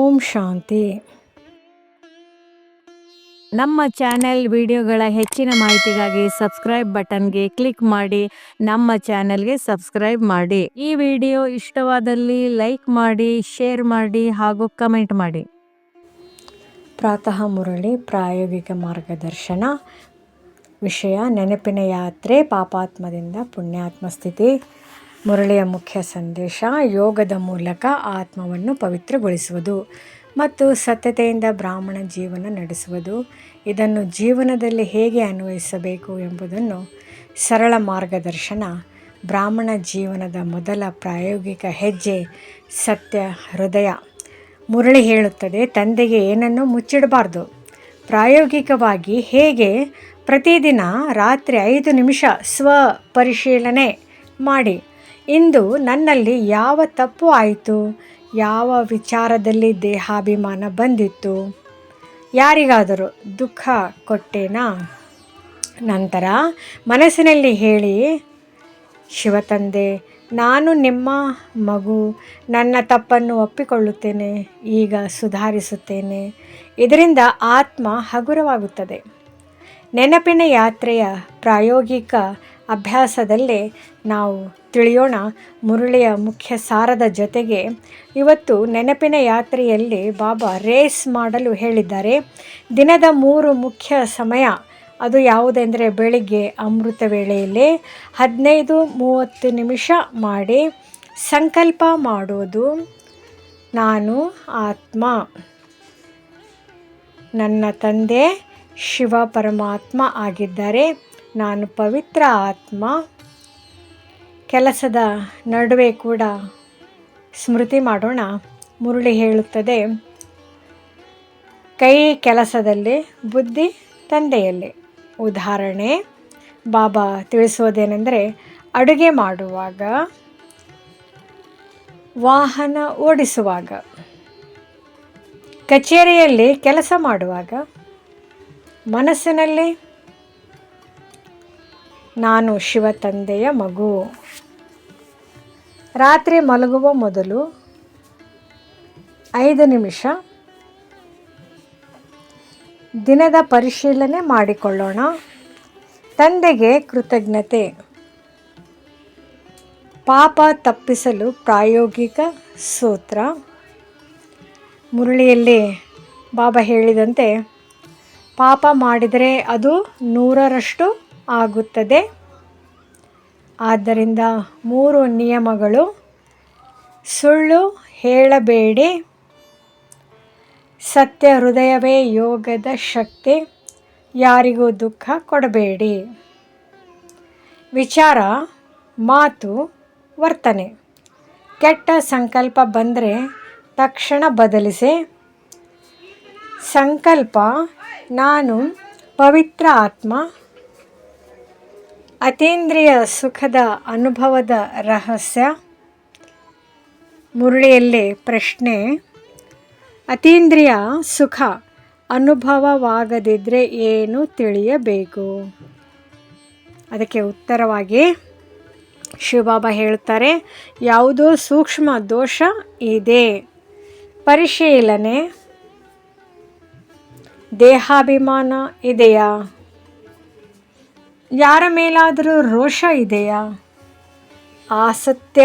ಓಂ ಶಾಂತಿ. ನಮ್ಮ ಚಾನೆಲ್ ವಿಡಿಯೋಗಳ ಹೆಚ್ಚಿನ ಮಾಹಿತಿಗಾಗಿ ಸಬ್ಸ್ಕ್ರೈಬ್ ಬಟನ್ಗೆ ಕ್ಲಿಕ್ ಮಾಡಿ ನಮ್ಮ ಚಾನೆಲ್ಗೆ ಸಬ್ಸ್ಕ್ರೈಬ್ ಮಾಡಿ. ಈ ವಿಡಿಯೋ ಇಷ್ಟವಾದಲ್ಲಿ ಲೈಕ್ ಮಾಡಿ, ಶೇರ್ ಮಾಡಿ ಹಾಗೂ ಕಮೆಂಟ್ ಮಾಡಿ. ಪ್ರಾತಃ ಮುರಳಿ ಪ್ರಾಯೋಗಿಕ ಮಾರ್ಗದರ್ಶನ. ವಿಷಯ ನೆನಪಿನ ಯಾತ್ರೆ, ಪಾಪಾತ್ಮದಿಂದ ಪುಣ್ಯಾತ್ಮ ಸ್ಥಿತಿ. ಮುರಳಿಯ ಮುಖ್ಯ ಸಂದೇಶ: ಯೋಗದ ಮೂಲಕ ಆತ್ಮವನ್ನು ಪವಿತ್ರಗೊಳಿಸುವುದು ಮತ್ತು ಸತ್ಯತೆಯಿಂದ ಬ್ರಾಹ್ಮಣ ಜೀವನ ನಡೆಸುವುದು. ಇದನ್ನು ಜೀವನದಲ್ಲಿ ಹೇಗೆ ಅನ್ವಯಿಸಬೇಕು ಎಂಬುದನ್ನು ಸರಳ ಮಾರ್ಗದರ್ಶನ. ಬ್ರಾಹ್ಮಣ ಜೀವನದ ಮೊದಲ ಪ್ರಾಯೋಗಿಕ ಹೆಜ್ಜೆ ಸತ್ಯ ಹೃದಯ. ಮುರಳಿ ಹೇಳುತ್ತದೆ, ತಂದೆಗೆ ಏನನ್ನೂ ಮುಚ್ಚಿಡಬಾರ್ದು. ಪ್ರಾಯೋಗಿಕವಾಗಿ ಹೇಗೆ? ಪ್ರತಿದಿನ ರಾತ್ರಿ 5 ನಿಮಿಷ ಸ್ವಪರಿಶೀಲನೆ ಮಾಡಿ. ಇಂದು ನನ್ನಲ್ಲಿ ಯಾವ ತಪ್ಪು ಆಯಿತು? ಯಾವ ವಿಚಾರದಲ್ಲಿ ದೇಹಾಭಿಮಾನ ಬಂದಿತ್ತು? ಯಾರಿಗಾದರೂ ದುಃಖ ಕೊಟ್ಟೇನಾ? ನಂತರ ಮನಸ್ಸಿನಲ್ಲಿ ಹೇಳಿ, ಶಿವತಂದೆ, ನಾನು ನಿಮ್ಮ ಮಗು, ನನ್ನ ತಪ್ಪನ್ನು ಒಪ್ಪಿಕೊಳ್ಳುತ್ತೇನೆ, ಈಗ ಸುಧಾರಿಸುತ್ತೇನೆ. ಇದರಿಂದ ಆತ್ಮ ಹಗುರವಾಗುತ್ತದೆ. ನೆನಪಿನ ಯಾತ್ರೆಯ ಪ್ರಾಯೋಗಿಕ ಅಭ್ಯಾಸದಲ್ಲೇ ನಾವು ತಿಳಿಯೋಣ ಮುರಳಿಯ ಮುಖ್ಯ ಸಾರದ ಜೊತೆಗೆ. ಇವತ್ತು ನೆನಪಿನ ಯಾತ್ರೆಯಲ್ಲಿ ಬಾಬಾ ರೇಸ್ ಮಾಡಲು ಹೇಳಿದ್ದಾರೆ. ದಿನದ 3 ಮುಖ್ಯ ಸಮಯ. ಅದು ಯಾವುದೆಂದರೆ, ಬೆಳಿಗ್ಗೆ ಅಮೃತ ವೇಳೆಯಲ್ಲಿ 15-30 ನಿಮಿಷ ಮಾಡಿ ಸಂಕಲ್ಪ ಮಾಡೋದು. ನಾನು ಆತ್ಮ, ನನ್ನ ತಂದೆ ಶಿವ ಪರಮಾತ್ಮ ಆಗಿದ್ದಾರೆ, ನಾನು ಪವಿತ್ರ ಆತ್ಮ. ಕೆಲಸದ ನಡುವೆ ಕೂಡ ಸ್ಮೃತಿ ಮಾಡೋಣ. ಮುರಳಿ ಹೇಳುತ್ತದೆ, ಕೈ ಕೆಲಸದಲ್ಲಿ, ಬುದ್ಧಿ ತಂದೆಯಲ್ಲಿ. ಉದಾಹರಣೆ ಬಾಬಾ ತಿಳಿಸೋದೇನೆಂದರೆ, ಅಡುಗೆ ಮಾಡುವಾಗ, ವಾಹನ ಓಡಿಸುವಾಗ, ಕಚೇರಿಯಲ್ಲಿ ಕೆಲಸ ಮಾಡುವಾಗ, ಮನಸ್ಸಿನಲ್ಲಿ ನಾನು ಶಿವ ತಂದೆಯ ಮಗು. ರಾತ್ರಿ ಮಲಗುವ ಮೊದಲು 5 ನಿಮಿಷ ದಿನದ ಪರಿಶೀಲನೆ ಮಾಡಿಕೊಳ್ಳೋಣ. ತಂದೆಗೆ ಕೃತಜ್ಞತೆ. ಪಾಪ ತಪ್ಪಿಸಲು ಪ್ರಾಯೋಗಿಕ ಸೂತ್ರ. ಮುರಳಿಯಲ್ಲಿ ಬಾಬಾ ಹೇಳಿದಂತೆ, ಪಾಪ ಮಾಡಿದರೆ ಅದು 100ರಷ್ಟು ಆಗುತ್ತದೆ. ಆದ್ದರಿಂದ 3 ನಿಯಮಗಳು: ಸುಳ್ಳು ಹೇಳಬೇಡಿ, ಸತ್ಯ ಹೃದಯವೇ ಯೋಗದ ಶಕ್ತಿ, ಯಾರಿಗೂ ದುಃಖ ಕೊಡಬೇಡಿ. ವಿಚಾರ, ಮಾತು, ವರ್ತನೆ. ಕೆಟ್ಟ ಸಂಕಲ್ಪ ಬಂದರೆ ತಕ್ಷಣ ಬದಲಿಸಿ. ಸಂಕಲ್ಪ, ನಾನು ಪವಿತ್ರ ಆತ್ಮ. ಅತೀಂದ್ರಿಯ ಸುಖದ ಅನುಭವದ ರಹಸ್ಯ. ಮುರಳಿಯಲ್ಲಿ ಪ್ರಶ್ನೆ: ಅತೀಂದ್ರಿಯ ಸುಖ ಅನುಭವವಾಗದಿದ್ದರೆ ಏನು ತಿಳಿಯಬೇಕು? ಅದಕ್ಕೆ ಉತ್ತರವಾಗಿ ಶಿವಬಾಬಾ ಹೇಳುತ್ತಾರೆ, ಯಾವುದೋ ಸೂಕ್ಷ್ಮ ದೋಷ ಇದೆ. ಪರಿಶೀಲನೆ. ದೇಹಾಭಿಮಾನ ಇದೆಯಾ? ಯಾರ ಮೇಲಾದರೂ ರೋಷ ಇದೆಯಾ? ಆಸಕ್ತಿ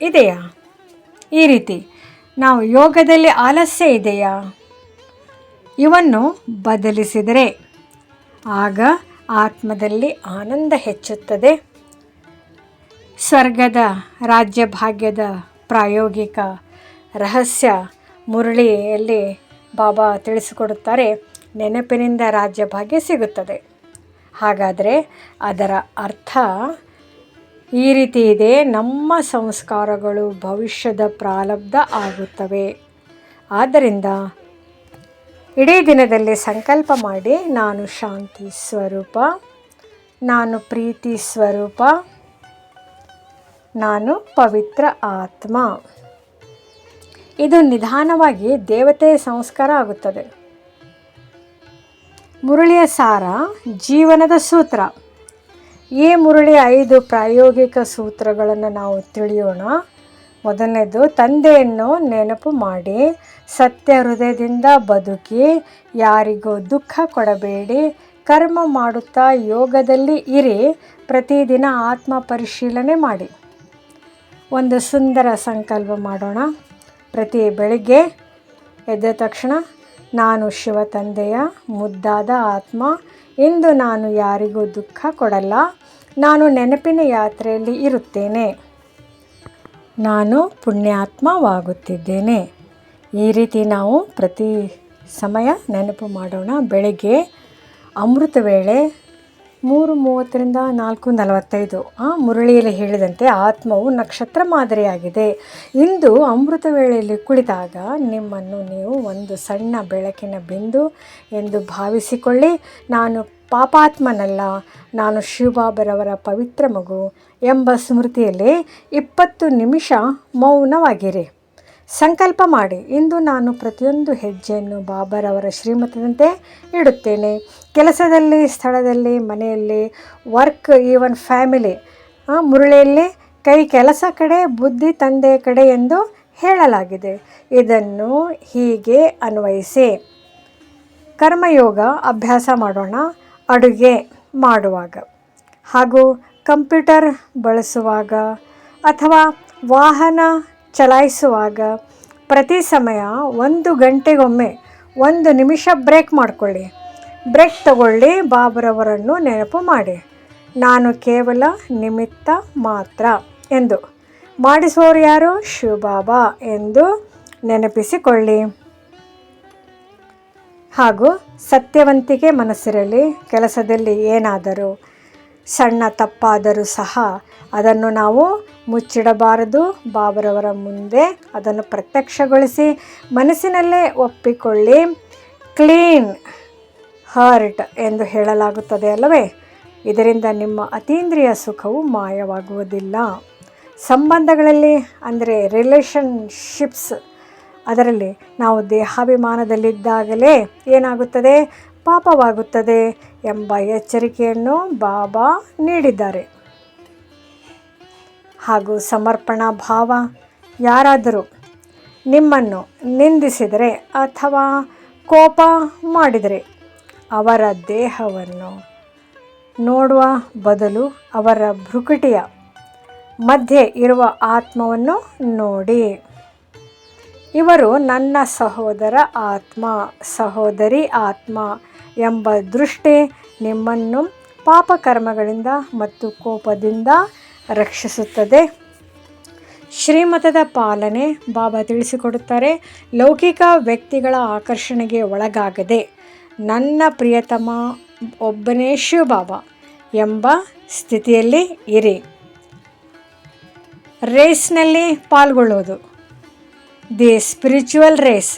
ಇದೆಯಾ? ಈ ರೀತಿ ನಾವು ಯೋಗದಲ್ಲಿ ಆಲಸ್ಯ ಇದೆಯಾ? ಇವನ್ನು ಬದಲಿಸಿದರೆ ಆಗ ಆತ್ಮದಲ್ಲಿ ಆನಂದ ಹೆಚ್ಚುತ್ತದೆ. ಸ್ವರ್ಗದ ರಾಜ್ಯ ಭಾಗ್ಯದ ಪ್ರಾಯೋಗಿಕ ರಹಸ್ಯ ಮುರಳಿಯಲ್ಲಿ ಬಾಬಾ ತಿಳಿಸಿಕೊಡುತ್ತಾರೆ. ನೆನಪಿನಿಂದ ರಾಜ್ಯ ಭಾಗ್ಯ ಸಿಗುತ್ತದೆ. ಹಾಗಾದರೆ ಅದರ ಅರ್ಥ ಈ ರೀತಿ ಇದೆ: ನಮ್ಮ ಸಂಸ್ಕಾರಗಳು ಭವಿಷ್ಯದ ಪ್ರಾರಬ್ಧ ಆಗುತ್ತವೆ. ಆದ್ದರಿಂದ ಇಡೀ ದಿನದಲ್ಲಿ ಸಂಕಲ್ಪ ಮಾಡಿ, ನಾನು ಶಾಂತಿ ಸ್ವರೂಪ, ನಾನು ಪ್ರೀತಿ ಸ್ವರೂಪ, ನಾನು ಪವಿತ್ರ ಆತ್ಮ. ಇದು ನಿಧಾನವಾಗಿ ದೇವತೆಯ ಸಂಸ್ಕಾರ ಆಗುತ್ತದೆ. ಮುರಳಿಯ ಸಾರ, ಜೀವನದ ಸೂತ್ರ. ಈ ಮುರಳಿಯ 5 ಪ್ರಾಯೋಗಿಕ ಸೂತ್ರಗಳನ್ನು ನಾವು ತಿಳಿಯೋಣ. ಮೊದಲನೇದು, ತಂದೆಯನ್ನು ನೆನಪು ಮಾಡಿ ಸತ್ಯ ಹೃದಯದಿಂದ ಬದುಕಿ ಯಾರಿಗೂ ದುಃಖ ಕೊಡಬೇಡಿ, ಕರ್ಮ ಮಾಡುತ್ತಾ ಯೋಗದಲ್ಲಿ ಇರಿ, ಪ್ರತಿದಿನ ಆತ್ಮ ಪರಿಶೀಲನೆ ಮಾಡಿ. ಒಂದು ಸುಂದರ ಸಂಕಲ್ಪ ಮಾಡೋಣ. ಪ್ರತಿ ಬೆಳಿಗ್ಗೆ ಎದ್ದ ತಕ್ಷಣ, ನಾನು ಶಿವ ತಂದೆಯ ಮುದ್ದಾದ ಆತ್ಮ, ಇಂದು ನಾನು ಯಾರಿಗೂ ದುಃಖ ಕೊಡಲ್ಲ, ನಾನು ನೆನಪಿನ ಯಾತ್ರೆಯಲ್ಲಿ ಇರುತ್ತೇನೆ, ನಾನು ಪುಣ್ಯಾತ್ಮವಾಗುತ್ತಿದ್ದೇನೆ. ಈ ರೀತಿ ನಾವು ಪ್ರತಿ ಸಮಯ ನೆನಪು ಮಾಡೋಣ. ಬೆಳಗ್ಗೆ ಅಮೃತ ವೇಳೆ 3:30ರಿಂದ 4:45 ಮುರಳಿಯಲ್ಲಿ ಹೇಳಿದಂತೆ ಆತ್ಮವು ನಕ್ಷತ್ರ ಮಾದರಿಯಾಗಿದೆ. ಇಂದು ಅಮೃತ ವೇಳೆಯಲ್ಲಿ ಕುಳಿತಾಗ ನಿಮ್ಮನ್ನು ನೀವು ಒಂದು ಸಣ್ಣ ಬೆಳಕಿನ ಬಿಂದು ಎಂದು ಭಾವಿಸಿಕೊಳ್ಳಿ. ನಾನು ಪಾಪಾತ್ಮನಲ್ಲ, ನಾನು ಶಿವಬಾಬರವರ ಪವಿತ್ರ ಮಗು ಎಂಬ ಸ್ಮೃತಿಯಲ್ಲಿ 20 ನಿಮಿಷ ಮೌನವಾಗಿರಿ. ಸಂಕಲ್ಪ ಮಾಡಿ, ಇಂದು ನಾನು ಪ್ರತಿಯೊಂದು ಹೆಜ್ಜೆಯನ್ನು ಬಾಬರವರ ಶ್ರೀಮತದಂತೆ ಇಡುತ್ತೇನೆ. ಕೆಲಸದಲ್ಲಿ, ಸ್ಥಳದಲ್ಲಿ, ಮನೆಯಲ್ಲಿ, ವರ್ಕ್, ಈವನ್ ಫ್ಯಾಮಿಲಿ. ಮುರಳಿಯಲ್ಲಿ ಕೈ ಕೆಲಸ ಕಡೆ, ಬುದ್ಧಿ ತಂದೆಯ ಕಡೆ ಎಂದು ಹೇಳಲಾಗಿದೆ. ಇದನ್ನು ಹೀಗೆ ಅನ್ವಯಿಸಿ. ಕರ್ಮಯೋಗ ಅಭ್ಯಾಸ ಮಾಡೋಣ. ಅಡುಗೆ ಮಾಡುವಾಗ ಹಾಗೂ ಕಂಪ್ಯೂಟರ್ ಬಳಸುವಾಗ ಅಥವಾ ವಾಹನ ಚಲಾಯಿಸುವಾಗ ಪ್ರತಿ ಸಮಯ 1 ಗಂಟೆಗೊಮ್ಮೆ 1 ನಿಮಿಷ ಬ್ರೇಕ್ ಮಾಡಿಕೊಳ್ಳಿ. ಬ್ರೇಕ್ ತಗೊಳ್ಳಿ. ಬಾಬರವರನ್ನು ನೆನಪು ಮಾಡಿ, ನಾನು ಕೇವಲ ನಿಮಿತ್ತ ಮಾತ್ರ ಎಂದು. ಮಾಡಿಸುವವರು ಯಾರು? ಶಿವಬಾಬಾ ಎಂದು ನೆನಪಿಸಿಕೊಳ್ಳಿ. ಹಾಗೂ ಸತ್ಯವಂತಿಕೆ ಮನಸ್ಸಿರಲಿ. ಕೆಲಸದಲ್ಲಿ ಏನಾದರೂ ಸಣ್ಣ ತಪ್ಪಾದರೂ ಸಹ ಅದನ್ನು ನಾವು ಮುಚ್ಚಿಡಬಾರದು. ಬಾಬರವರ ಮುಂದೆ ಅದನ್ನು ಪ್ರತ್ಯಕ್ಷಗೊಳಿಸಿ ಮನಸ್ಸಿನಲ್ಲೇ ಒಪ್ಪಿಕೊಳ್ಳಿ. ಕ್ಲೀನ್ ಹಾರ್ಟ್ ಎಂದು ಹೇಳಲಾಗುತ್ತದೆ ಅಲ್ಲವೇ? ಇದರಿಂದ ನಿಮ್ಮ ಅತೀಂದ್ರಿಯ ಸುಖವು ಮಾಯವಾಗುವುದಿಲ್ಲ. ಸಂಬಂಧಗಳಲ್ಲಿ ಅಂದರೆ ರಿಲೇಷನ್ಶಿಪ್ಸ್, ಅದರಲ್ಲಿ ನಾವು ದೇಹಾಭಿಮಾನದಲ್ಲಿದ್ದಾಗಲೇ ಏನಾಗುತ್ತದೆ? ಪಾಪವಾಗುತ್ತದೆ ಎಂಬ ಎಚ್ಚರಿಕೆಯನ್ನು ಬಾಬಾ ನೀಡಿದ್ದಾರೆ. ಹಾಗೂ ಸಮರ್ಪಣಾ ಭಾವ. ಯಾರಾದರೂ ನಿಮ್ಮನ್ನು ನಿಂದಿಸಿದರೆ ಅಥವಾ ಕೋಪ ಮಾಡಿದರೆ ಅವರ ದೇಹವನ್ನು ನೋಡುವ ಬದಲು ಅವರ ಭ್ರುಕುಟಿಯ ಮಧ್ಯೆ ಇರುವ ಆತ್ಮವನ್ನು ನೋಡಿ. ಇವರು ನನ್ನ ಸಹೋದರ ಆತ್ಮ, ಸಹೋದರಿ ಆತ್ಮ ಎಂಬ ದೃಷ್ಟಿ ನಿಮ್ಮನ್ನು ಪಾಪಕರ್ಮಗಳಿಂದ ಮತ್ತು ಕೋಪದಿಂದ ರಕ್ಷಿಸುತ್ತದೆ. ಶ್ರೀಮತದ ಪಾಲನೆ. ಬಾಬಾ ತಿಳಿಸಿಕೊಡುತ್ತಾರೆ, ಲೌಕಿಕ ವ್ಯಕ್ತಿಗಳ ಆಕರ್ಷಣೆಗೆ ಒಳಗಾಗದೆ ನನ್ನ ಪ್ರಿಯತಮ ಒಬ್ಬನೇ ಶಿವಬಾಬಾ ಎಂಬ ಸ್ಥಿತಿಯಲ್ಲಿ ಇರಿ. ರೇಸ್ನಲ್ಲಿ ಪಾಲ್ಗೊಳ್ಳುವುದು, ದಿ ಸ್ಪಿರಿಚುವಲ್ ರೇಸ್,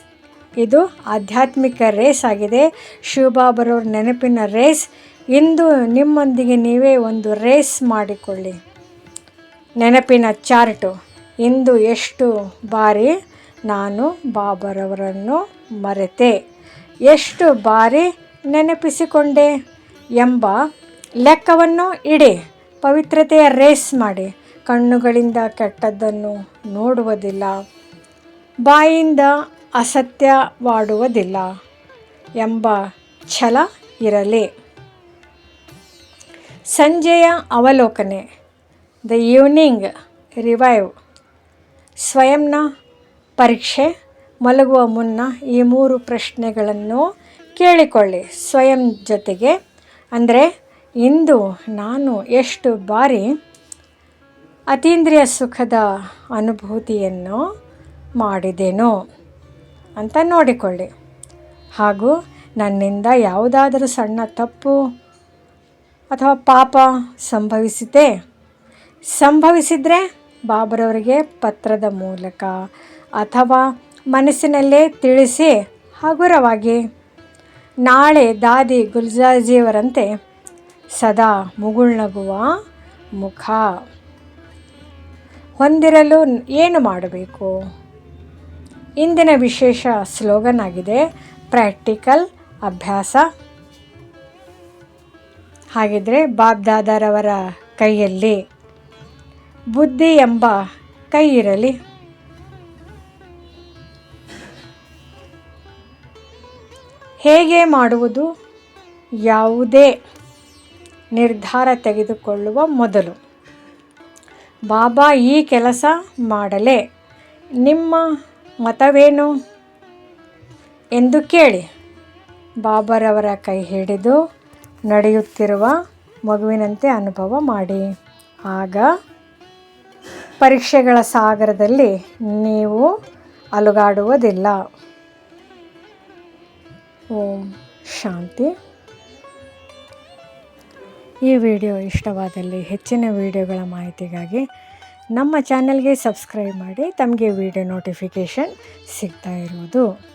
ಇದು ಆಧ್ಯಾತ್ಮಿಕ ರೇಸ್ ಆಗಿದೆ. ಶಿವಬಾಬರವ್ರ ನೆನಪಿನ ರೇಸ್. ಇಂದು ನಿಮ್ಮೊಂದಿಗೆ ನೀವೇ ಒಂದು ರೇಸ್ ಮಾಡಿಕೊಳ್ಳಿ. ನೆನಪಿನ ಚಾರ್ಟು. ಇಂದು ಎಷ್ಟು ಬಾರಿ ನಾನು ಬಾಬರವರನ್ನು ಮರೆತೆ, ಎಷ್ಟು ಬಾರಿ ನೆನಪಿಸಿಕೊಂಡೆ ಎಂಬ ಲೆಕ್ಕವನ್ನು ಇಡಿ. ಪವಿತ್ರತೆಯ ರೇಸ್ ಮಾಡಿ. ಕಣ್ಣುಗಳಿಂದ ಕೆಟ್ಟದ್ದನ್ನು ನೋಡುವುದಿಲ್ಲ, ಬಾಯಿಂದ ಅಸತ್ಯವಾಡುವುದಿಲ್ಲ ಎಂಬ ಛಲ ಇರಲಿ. ಸಂಜೆಯ ಅವಲೋಕನೆ, ದ ಈವ್ನಿಂಗ್ ರಿವೈವ್. ಸ್ವಯಂನ ಪರೀಕ್ಷೆ. ಮಲಗುವ ಮುನ್ನ ಈ 3 ಪ್ರಶ್ನೆಗಳನ್ನು ಕೇಳಿಕೊಳ್ಳಿ ಸ್ವಯಂ ಜೊತೆಗೆ. ಅಂದರೆ, ಇಂದು ನಾನು ಎಷ್ಟು ಬಾರಿ ಅತೀಂದ್ರಿಯ ಸುಖದ ಅನುಭೂತಿಯನ್ನು ಮಾಡಿದೆನೋ ಅಂತ ನೋಡಿಕೊಳ್ಳಿ. ಹಾಗೂ ನನ್ನಿಂದ ಯಾವುದಾದರೂ ಸಣ್ಣ ತಪ್ಪು ಅಥವಾ ಪಾಪ ಸಂಭವಿಸಿದರೆ ಬಾಬರವರಿಗೆ ಪತ್ರದ ಮೂಲಕ ಅಥವಾ ಮನಸ್ಸಿನಲ್ಲೇ ತಿಳಿಸಿ ಹಗುರವಾಗಿ. ನಾಳೆ ದಾದಿ ಗುಲ್ಜಾರ್ಜಿಯವರಂತೆ ಸದಾ ಮುಗುಳ್ನಗುವ ಮುಖ ಹೊಂದಿರಲು ಏನು ಮಾಡಬೇಕು? ಇಂದಿನ ವಿಶೇಷ ಸ್ಲೋಗನ್ ಆಗಿದೆ, ಪ್ರಾಕ್ಟಿಕಲ್ ಅಭ್ಯಾಸ. ಹಾಗಿದ್ರೆ ಬಾಬ್ದಾದಾರವರ ಕೈಯಲ್ಲಿ ಬುದ್ಧಿ ಎಂಬ ಕೈ ಇರಲಿ. ಹೇಗೆ ಮಾಡುವುದು? ಯಾವುದೇ ನಿರ್ಧಾರ ತೆಗೆದುಕೊಳ್ಳುವ ಮೊದಲು ಬಾಬಾ ಈ ಕೆಲಸ ಮಾಡಲೇ, ನಿಮ್ಮ ಮತವೇನು ಎಂದು ಕೇಳಿ. ಬಾಬಾರವರ ಕೈ ಹಿಡಿದು ನಡೆಯುತ್ತಿರುವ ಮಗುವಿನಂತೆ ಅನುಭವ ಮಾಡಿ. ಆಗ ಪರೀಕ್ಷೆಗಳ ಸಾಗರದಲ್ಲಿ ನೀವು ಅಲುಗಾಡುವುದಿಲ್ಲ. ಓಂ ಶಾಂತಿ. ಈ ವಿಡಿಯೋ ಇಷ್ಟವಾದಲ್ಲಿ ಹೆಚ್ಚಿನ ವಿಡಿಯೋಗಳ ಮಾಹಿತಿಗಾಗಿ ನಮ್ಮ ಚಾನಲ್ಗೆ ಸಬ್ಸ್ಕ್ರೈಬ್ ಮಾಡಿ. ತಮಗೆ ವಿಡಿಯೋ ನೋಟಿಫಿಕೇಷನ್ ಸಿಗ್ತಾ ಇರುವುದು.